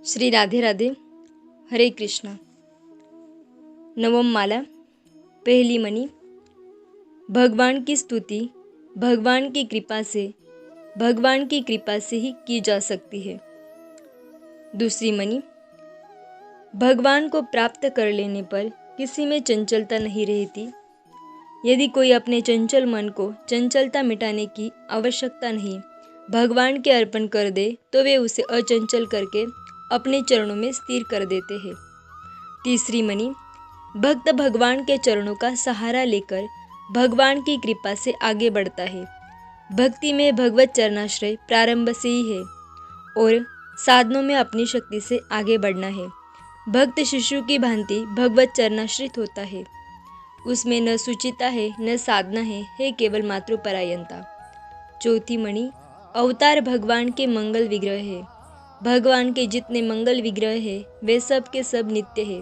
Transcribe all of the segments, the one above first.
श्री राधे राधे। हरे कृष्णा। नवम माला, पहली मणि। भगवान की स्तुति भगवान की कृपा से ही की जा सकती है। दूसरी मणि, भगवान को प्राप्त कर लेने पर किसी में चंचलता नहीं रहती। यदि कोई अपने चंचल मन को चंचलता मिटाने की आवश्यकता नहीं भगवान के अर्पण कर दे तो वे उसे अचंचल करके अपने चरणों में स्थिर कर देते हैं। तीसरी मणि, भक्त भगवान के चरणों का सहारा लेकर भगवान की कृपा से आगे बढ़ता है। भक्ति में भगवत चरणाश्रय प्रारंभ से ही है और साधनों में अपनी शक्ति से आगे बढ़ना है। भक्त शिशु की भांति भगवत चरणाश्रित होता है। उसमें न सुचिता है न साधना है केवल मातृपरायणता। चौथी मणि, अवतार भगवान के मंगल विग्रह है। भगवान के जितने मंगल विग्रह है वे सब के सब नित्य है।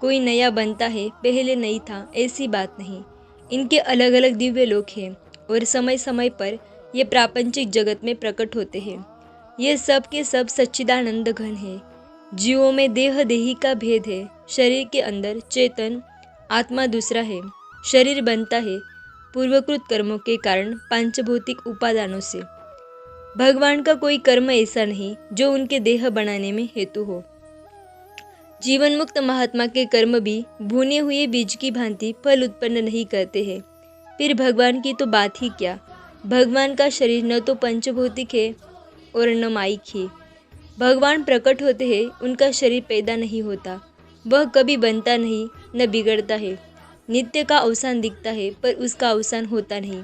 कोई नया बनता है, पहले नहीं था, ऐसी बात नहीं। इनके अलग अलग दिव्य लोक हैं और समय समय पर ये प्रापंचिक जगत में प्रकट होते हैं। ये सब के सब सच्चिदानंद घन है। जीवों में देह देही का भेद है। शरीर के अंदर चेतन आत्मा दूसरा है। शरीर बनता है पूर्वकृत कर्मों के कारण पांचभौतिक उपादानों से। भगवान का कोई कर्म ऐसा नहीं जो उनके देह बनाने में हेतु हो। जीवन मुक्त महात्मा के कर्म भी भुने हुए बीज की भांति फल उत्पन्न नहीं करते हैं। फिर भगवान की तो बात ही क्या। भगवान का शरीर न तो पंचभौतिक है और न माइक ही। भगवान प्रकट होते हैं, उनका शरीर पैदा नहीं होता। वह कभी बनता नहीं न बिगड़ता है। नित्य का अवसान दिखता है पर उसका अवसान होता नहीं।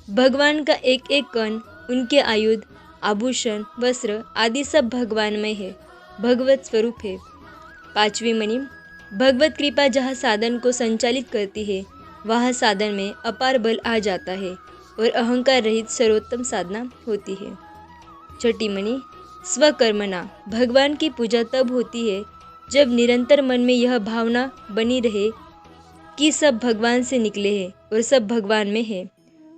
भगवान का एक एक कण, उनके आयुध, आभूषण, वस्त्र आदि सब भगवानमय है, भगवत स्वरूप है। पांचवी मणि, भगवत कृपा जहाँ साधन को संचालित करती है वहाँ साधन में अपार बल आ जाता है और अहंकार रहित सर्वोत्तम साधना होती है। छठी मणि, स्वकर्मणा। भगवान की पूजा तब होती है जब निरंतर मन में यह भावना बनी रहे कि सब भगवान से निकले हैं और सब भगवान में है।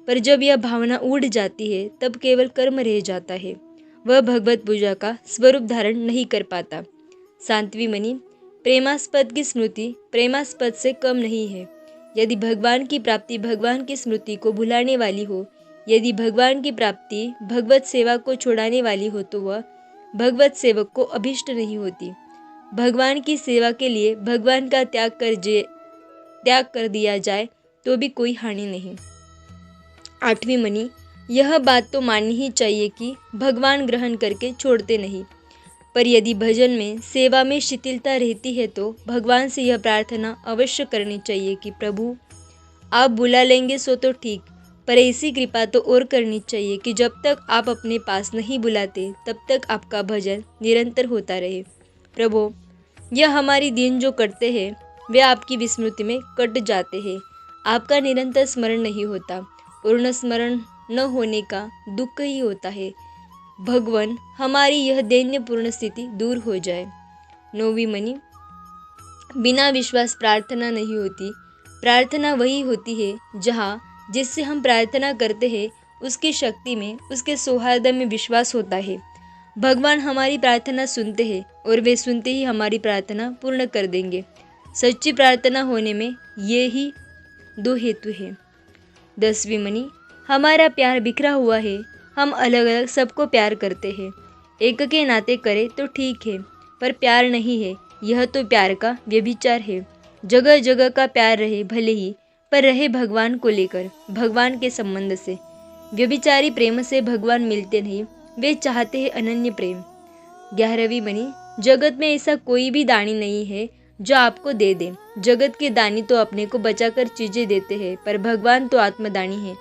पर जब यह भावना उड़ जाती है तब केवल कर्म रह जाता है, वह भगवत पूजा का स्वरूप धारण नहीं कर पाता। सातवीं मणि, प्रेमास्पद की स्मृति प्रेमास्पद से कम नहीं है। यदि भगवान की प्राप्ति भगवान की स्मृति को भुलाने वाली हो, यदि भगवान की प्राप्ति भगवत सेवा को छोड़ाने वाली हो तो वह भगवत सेवक को अभिष्ट नहीं होती। भगवान की सेवा के लिए भगवान का त्याग कर दिया जाए तो भी कोई हानि नहीं। आठवीं मणि, यह बात तो माननी ही चाहिए कि भगवान ग्रहण करके छोड़ते नहीं। पर यदि भजन में सेवा में शिथिलता रहती है तो भगवान से यह प्रार्थना अवश्य करनी चाहिए कि प्रभु आप बुला लेंगे सो तो ठीक, पर ऐसी कृपा तो और करनी चाहिए कि जब तक आप अपने पास नहीं बुलाते तब तक आपका भजन निरंतर होता रहे। प्रभु, यह हमारी दिन जो कटते हैं वे आपकी विस्मृति में कट जाते हैं। आपका निरंतर स्मरण नहीं होता, पूर्ण स्मरण न होने का दुख ही होता है। भगवान, हमारी यह दैन्यपूर्ण स्थिति दूर हो जाए। नौवीं मणि, बिना विश्वास प्रार्थना नहीं होती। प्रार्थना वही होती है जहाँ जिससे हम प्रार्थना करते हैं उसकी शक्ति में, उसके सौहार्द में विश्वास होता है। भगवान हमारी प्रार्थना सुनते हैं और वे सुनते ही हमारी प्रार्थना पूर्ण कर देंगे। सच्ची प्रार्थना होने में ये ही दो हेतु है। 10वीं मणि, हमारा प्यार बिखरा हुआ है। हम अलग अलग सबको प्यार करते हैं। एक के नाते करें तो ठीक है, पर प्यार नहीं है, यह तो प्यार का व्यभिचार है। जगह जगह का प्यार रहे भले ही, पर रहे भगवान को लेकर, भगवान के संबंध से। व्यभिचारी प्रेम से भगवान मिलते नहीं, वे चाहते हैं अनन्य प्रेम। 11वीं मणि, जगत में ऐसा कोई भी दानी नहीं है जो आपको दे दे। जगत के दानी तो अपने को बचाकर चीजें देते हैं, पर भगवान तो आत्मदानी है,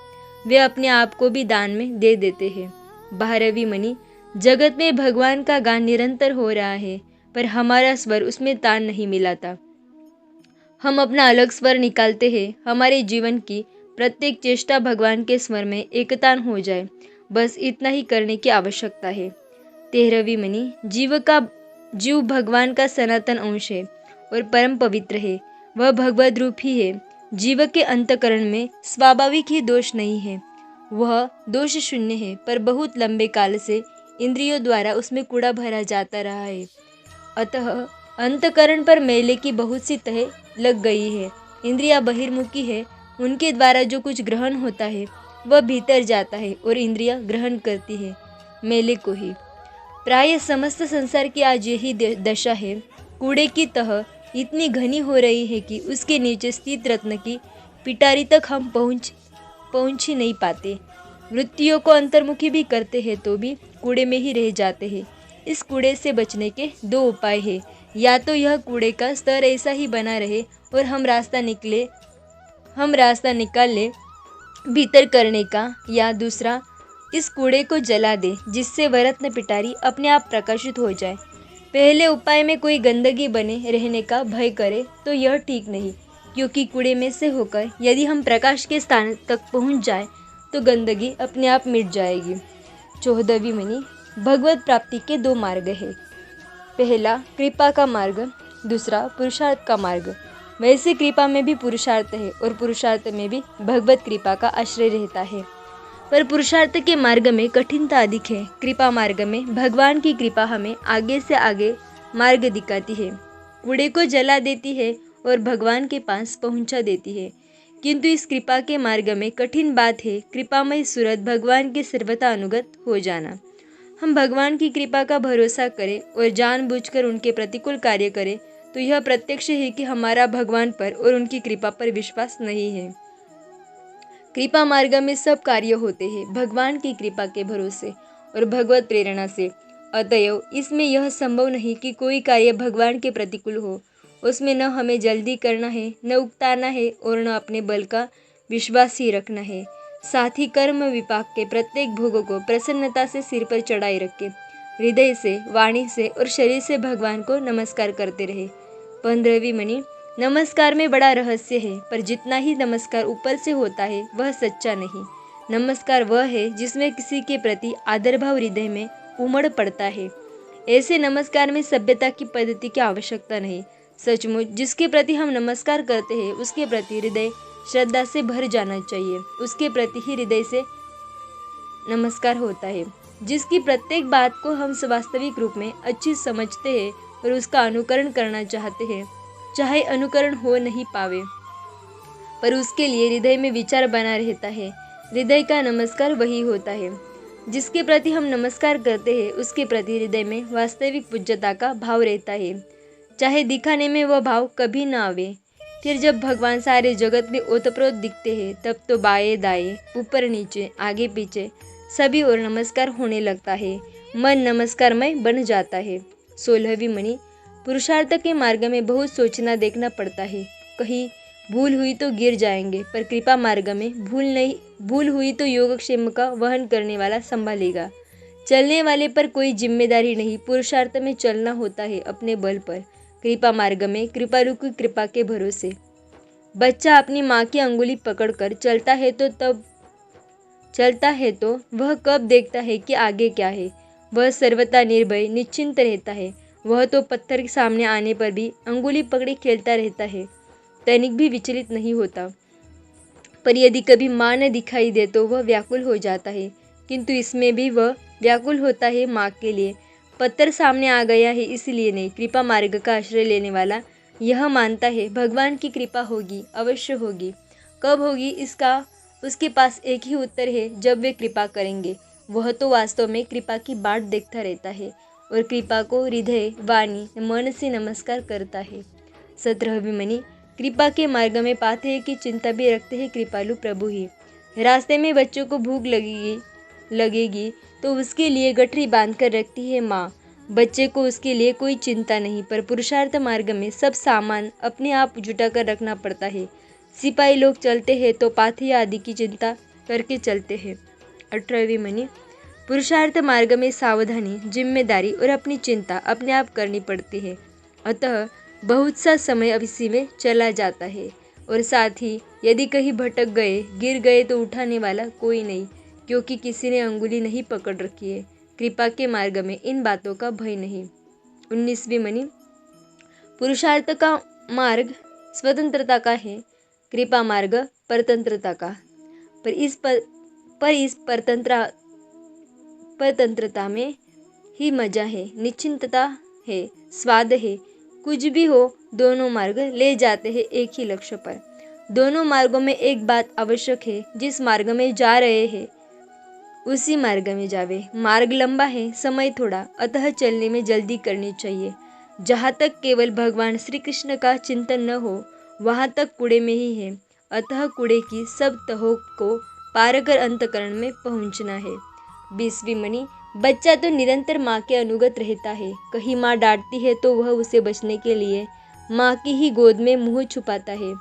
वे अपने आप को भी दान में दे देते हैं। 12वीं मणि, जगत में भगवान का गान निरंतर हो रहा है पर हमारा स्वर उसमें तान नहीं मिलाता। हम अपना अलग स्वर निकालते हैं। हमारे जीवन की प्रत्येक चेष्टा भगवान के स्वर में एकतान हो जाए, बस इतना ही करने की आवश्यकता है। 13वीं मणि, जीव भगवान का सनातन अंश है और परम पवित्र है, वह भगवद रूप ही है। जीव के अंतकरण में स्वाभाविक ही दोष नहीं है, वह दोष शून्य है, पर बहुत लंबे काल से इंद्रियों द्वारा उसमें कूड़ा भरा जाता रहा है। अतः अंतकरण पर मेले की बहुत सी तह लग गई है। इंद्रियां बहिर्मुखी है, उनके द्वारा जो कुछ ग्रहण होता है वह भीतर जाता है और इंद्रियां ग्रहण करती है मेले को ही। प्राय समस्त संसार की आज यही दशा है। कूड़े की तह इतनी घनी हो रही है कि उसके नीचे स्थित रत्न की पिटारी तक हम पहुंच ही नहीं पाते। वृत्तियों को अंतर्मुखी भी करते हैं तो भी कूड़े में ही रह जाते हैं। इस कूड़े से बचने के दो उपाय हैं। या तो यह कूड़े का स्तर ऐसा ही बना रहे और हम रास्ता निकाल ले भीतर करने का, या दूसरा इस कूड़े को जला दे जिससे वह रत्न पिटारी अपने आप प्रकाशित हो जाए। पहले उपाय में कोई गंदगी बने रहने का भय करे तो यह ठीक नहीं, क्योंकि कूड़े में से होकर यदि हम प्रकाश के स्थान तक पहुंच जाए तो गंदगी अपने आप मिट जाएगी। 14वीं मणि, भगवत प्राप्ति के दो मार्ग है। पहला कृपा का मार्ग, दूसरा पुरुषार्थ का मार्ग। वैसे कृपा में भी पुरुषार्थ है और पुरुषार्थ में भी भगवत कृपा का आश्रय रहता है, पर पुरुषार्थ के मार्ग में कठिनता अधिक है। कृपा मार्ग में भगवान की कृपा हमें आगे से आगे मार्ग दिखाती है, कूड़े को जला देती है और भगवान के पास पहुंचा देती है। किंतु इस कृपा के मार्ग में कठिन बात है कृपामय सूरत भगवान के सर्वथा अनुगत हो जाना। हम भगवान की कृपा का भरोसा करें और जानबूझकर उनके प्रतिकूल कार्य करें तो यह प्रत्यक्ष है कि हमारा भगवान पर और उनकी कृपा पर विश्वास नहीं है। कृपा मार्ग में सब कार्य होते हैं भगवान की कृपा के भरोसे और भगवत प्रेरणा से। अतएव इसमें यह संभव नहीं कि कोई कार्य भगवान के प्रतिकूल हो। उसमें न हमें जल्दी करना है, न उकताना है और न अपने बल का विश्वास ही रखना है। साथ ही कर्म विपाक के प्रत्येक भोग को प्रसन्नता से सिर पर चढ़ाए रखे हृदय से, वाणी से और शरीर से भगवान को नमस्कार करते रहे। 15वीं मणि, नमस्कार में बड़ा रहस्य है, पर जितना ही नमस्कार ऊपर से होता है वह सच्चा नहीं। नमस्कार वह है जिसमें किसी के प्रति आदर भाव हृदय में उमड़ पड़ता है। ऐसे नमस्कार में सभ्यता की पद्धति की आवश्यकता नहीं। सचमुच जिसके प्रति हम नमस्कार करते हैं उसके प्रति हृदय श्रद्धा से भर जाना चाहिए। उसके प्रति ही हृदय से नमस्कार होता है। जिसकी प्रत्येक बात को हम वास्तविक रूप में अच्छी समझते हैं और उसका अनुकरण करना चाहते हैं, चाहे अनुकरण हो नहीं पावे, पर उसके लिए हृदय में विचार बना रहता है, हृदय का नमस्कार वही होता है। जिसके प्रति हम नमस्कार करते हैं उसके प्रति हृदय में वास्तविक पूज्यता का भाव रहता है, चाहे दिखाने में वह भाव कभी न आवे। फिर जब भगवान सारे जगत में ओतप्रोत दिखते हैं तब तो बाएं दाएं, ऊपर नीचे, आगे पीछे सभी और नमस्कार होने लगता है। मन नमस्कारमय बन जाता है। 16वीं मणि, पुरुषार्थ के मार्ग में बहुत सोचना देखना पड़ता है। कहीं भूल हुई तो गिर जाएंगे, पर कृपा मार्ग में भूल हुई तो योगक्षेम का वहन करने वाला संभालेगा। चलने वाले पर कोई जिम्मेदारी नहीं, पुरुषार्थ में चलना होता है अपने बल पर। कृपा मार्ग में कृपालु की कृपा के भरोसे। बच्चा अपनी माँ की अंगुली पकड़कर चलता है तो वह कब देखता है कि आगे क्या है। वह सर्वथा निर्भय निश्चिंत रहता है। वह तो पत्थर के सामने आने पर भी अंगुली पकड़े खेलता रहता है, तनिक भी विचलित नहीं होता। पर यदि कभी माँ न दिखाई दे तो वह व्याकुल हो जाता है, किंतु इसमें भी वह व्याकुल होता है माँ के लिए। पत्थर सामने आ गया है इसलिए नहीं। कृपा मार्ग का आश्रय लेने वाला यह मानता है भगवान की कृपा होगी, अवश्य होगी। कब होगी इसका उसके पास एक ही उत्तर है, जब वे कृपा करेंगे। वह तो वास्तव में कृपा की बाट देखता रहता है और कृपा को हृदय, वाणी, मन से नमस्कार करता है। 17वीं मणि, कृपा के मार्ग में पाते हैं कि चिंता भी रखते हैं कृपालु प्रभु ही। रास्ते में बच्चों को भूख लगेगी तो उसके लिए गठरी बांधकर रखती है माँ। बच्चे को उसके लिए कोई चिंता नहीं, पर पुरुषार्थ मार्ग में सब सामान अपने आप जुटा कर रखना पड़ता है। सिपाही लोग चलते हैं तो पाथी आदि की चिंता करके चलते हैं। 18वीं मणि, पुरुषार्थ मार्ग में सावधानी, जिम्मेदारी और अपनी चिंता अपने आप करनी पड़ती है। अतः बहुत सा समय अब इसी में चला जाता है और साथ ही यदि कहीं भटक गए, गिर गए तो उठाने वाला कोई नहीं, क्योंकि किसी ने अंगुली नहीं पकड़ रखी है। कृपा के मार्ग में इन बातों का भय नहीं। 19वीं मणि, पुरुषार्थ का मार्ग स्वतंत्रता का है, कृपा मार्ग परतंत्रता का। पर इस परतंत्रता में ही मजा है, निश्चिंतता है, स्वाद है, कुछ भी हो, दोनों मार्ग ले जाते हैं एक ही लक्ष्य पर। दोनों मार्गों में एक बात आवश्यक है, जिस मार्ग में जा रहे हैं उसी मार्ग में जावे। मार्ग लंबा है, समय थोड़ा, अतः चलने में जल्दी करनी चाहिए। जहाँ तक केवल भगवान श्री कृष्ण का चिंतन न हो, वहाँ तक कूड़े में ही है। अतः कूड़े की सब तहों को पार कर अंतकरण में पहुँचना है। 20वीं मणि, बच्चा तो निरंतर माँ के अनुगत रहता है। कहीं माँ डांटती है तो वह उसे बचने के लिए माँ की ही गोद में मुँह छुपाता है।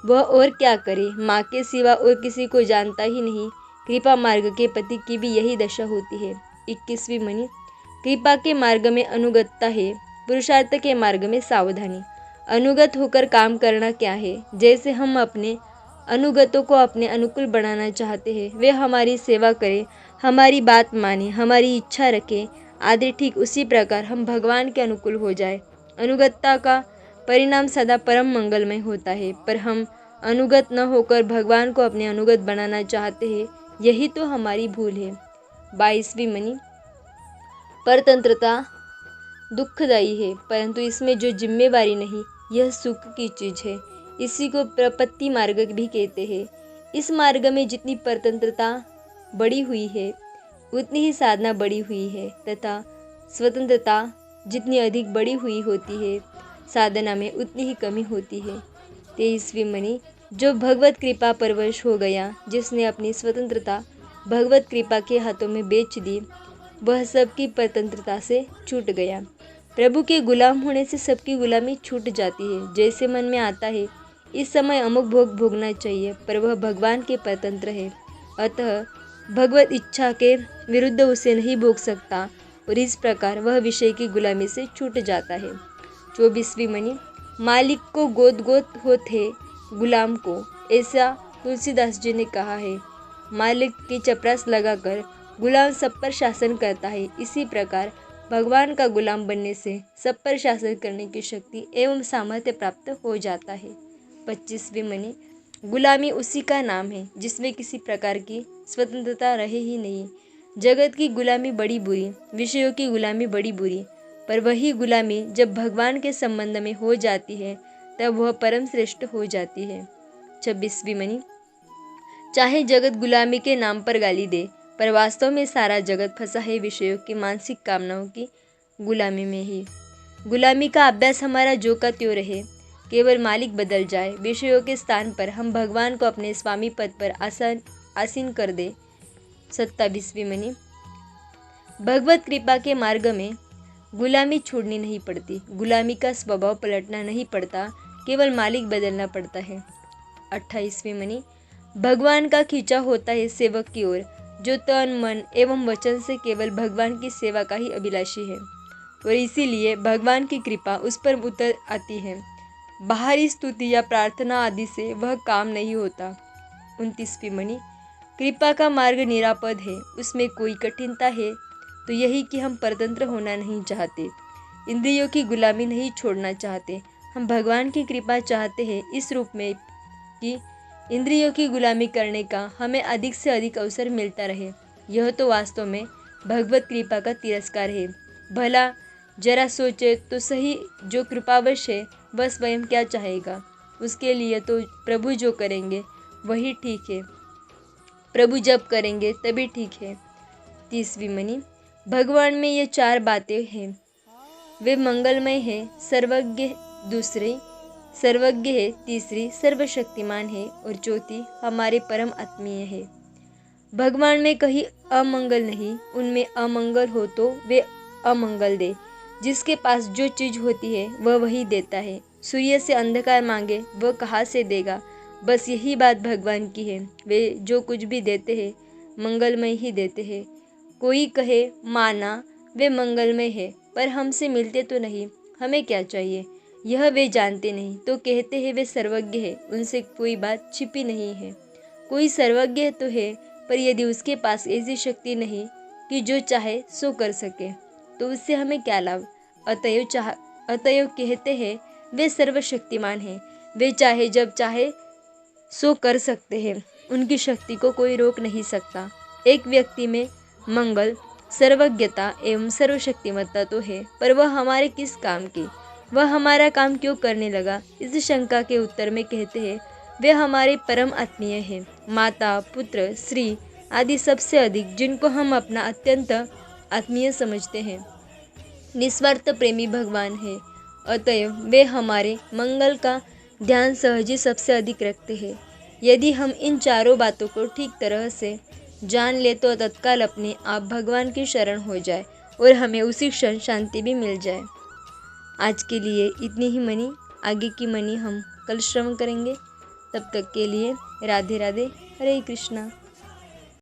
वह और क्या करे, माँ के सिवा और किसी को जानता ही नहीं। कृपा मार्ग के पति की भी यही दशा होती है। 21वीं मणि, कृपा के मार्ग में अनुगतता है, पुरुषार्थ के मार्ग में सावधानी। अनुगत होकर काम करना क्या है? जैसे हम अपने अनुगतों को अपने अनुकूल बनाना चाहते हैं, वे हमारी सेवा करें, हमारी बात माने, हमारी इच्छा रखें आदि, ठीक उसी प्रकार हम भगवान के अनुकूल हो जाए। अनुगतता का परिणाम सदा परम मंगलमय होता है, पर हम अनुगत न होकर भगवान को अपने अनुगत बनाना चाहते हैं, यही तो हमारी भूल है। 22वीं मणि, परतंत्रता दुखदायी है, परंतु इसमें जो जिम्मेवारी नहीं, यह सुख की चीज है। इसी को प्रपत्ति मार्ग भी कहते हैं। इस मार्ग में जितनी परतंत्रता बढ़ी हुई है, उतनी ही साधना बढ़ी हुई है, तथा स्वतंत्रता जितनी अधिक बढ़ी हुई होती है, साधना में उतनी ही कमी होती है। 23वीं मणि, जो भगवत कृपा परवश हो गया, जिसने अपनी स्वतंत्रता भगवत कृपा के हाथों में बेच दी, वह सबकी परतंत्रता से छूट गया। प्रभु के गुलाम होने से सबकी गुलामी छूट जाती है। जैसे मन में आता है इस समय अमुक भोग भोगना चाहिए, पर वह भगवान के परतंत्र है, अतः भगवत इच्छा के विरुद्ध उसे नहीं भोग सकता, और इस प्रकार वह विषय की गुलामी से छूट जाता है। 24वीं मणि, मालिक को गोद गोद होते गुलाम को, ऐसा तुलसीदास जी ने कहा है। मालिक की चपरास लगाकर गुलाम सब पर शासन करता है। इसी प्रकार भगवान का गुलाम बनने से सब पर शासन करने की शक्ति एवं सामर्थ्य प्राप्त हो जाता है। 25वीं मणि, गुलामी उसी का नाम है जिसमें किसी प्रकार की स्वतंत्रता रहे ही नहीं। जगत की गुलामी बड़ी बुरी, विषयों की गुलामी बड़ी बुरी, पर वही गुलामी जब भगवान के संबंध में हो जाती है, तब वह परम श्रेष्ठ हो जाती है। 26वीं मणि, चाहे जगत गुलामी के नाम पर गाली दे, पर वास्तव में सारा जगत फंसा है विषयों की मानसिक कामनाओं की गुलामी में ही। गुलामी का अभ्यास हमारा जो का त्यों रहे, केवल मालिक बदल जाए, विषयों के स्थान पर हम भगवान को अपने स्वामी पद पर आसीन कर दे। 27वीं मणि, भगवत कृपा के मार्ग में गुलामी छोड़नी नहीं पड़ती, गुलामी का स्वभाव पलटना नहीं पड़ता, केवल मालिक बदलना पड़ता है। 28वीं मणि, भगवान का खींचा होता है सेवक की ओर, जो तन मन एवं वचन से केवल भगवान की सेवा का ही अभिलाषी है, और इसीलिए भगवान की कृपा उस पर उतर आती है। बाहरी स्तुति या प्रार्थना आदि से वह काम नहीं होता। 29वीं मणि, कृपा का मार्ग निरापद है, उसमें कोई कठिनता है तो यही कि हम परतंत्र होना नहीं चाहते, इंद्रियों की गुलामी नहीं छोड़ना चाहते। हम भगवान की कृपा चाहते हैं इस रूप में कि इंद्रियों की गुलामी करने का हमें अधिक से अधिक अवसर मिलता रहे। यह तो वास्तव में भगवत कृपा का तिरस्कार है। भला जरा सोचे तो सही, जो कृपावश है वह स्वयं क्या चाहेगा? उसके लिए तो प्रभु जो करेंगे वही ठीक है, प्रभु जब करेंगे तभी ठीक है। 30वीं मणि, भगवान में ये 4 बातें हैं, वे मंगलमय है, सर्वज्ञ दूसरी, सर्वज्ञ है तीसरी, सर्वशक्तिमान है, और चौथी हमारे परम आत्मीय है। भगवान में कहीं अमंगल नहीं, उनमें अमंगल हो तो वे अमंगल दे। जिसके पास जो चीज होती है वह वही देता है। सूर्य से अंधकार मांगे वह कहाँ से देगा? बस यही बात भगवान की है, वे जो कुछ भी देते हैं मंगलमय ही देते हैं। कोई कहे माना वे मंगलमय है, पर हमसे मिलते तो नहीं, हमें क्या चाहिए यह वे जानते नहीं, तो कहते हैं वे सर्वज्ञ है, उनसे कोई बात छिपी नहीं है। कोई सर्वज्ञ तो है, पर यदि उसके पास ऐसी शक्ति नहीं कि जो चाहे सो कर सके, तो उससे हमें क्या लाभ? अतएव कहते हैं वे सर्वशक्तिमान हैं, वे चाहे जब चाहे सो कर सकते हैं, उनकी शक्ति को कोई रोक नहीं सकता। एक व्यक्ति में मंगल सर्वज्ञता एवं सर्वशक्तिमत्ता तो है, पर वह हमारे किस काम की, वह हमारा काम क्यों करने लगा? इस शंका के उत्तर में कहते हैं, वे हमारे परम आत्मीय हैं, माता, पुत्र, स्त्री आदि सबसे अधिक जिनको हम अपना अत्यंत आत्मीय समझते हैं। निस्वार्थ प्रेमी भगवान है, अतएव वे हमारे मंगल का ध्यान सहज ही सबसे अधिक रखते हैं। यदि हम इन चारों बातों को ठीक तरह से जान ले तो तत्काल अपने आप भगवान की शरण हो जाए और हमें उसी क्षण शांति भी मिल जाए। आज के लिए इतनी ही मणि, आगे की मणि हम कल श्रवण करेंगे। तब तक के लिए राधे राधे, हरे कृष्णा।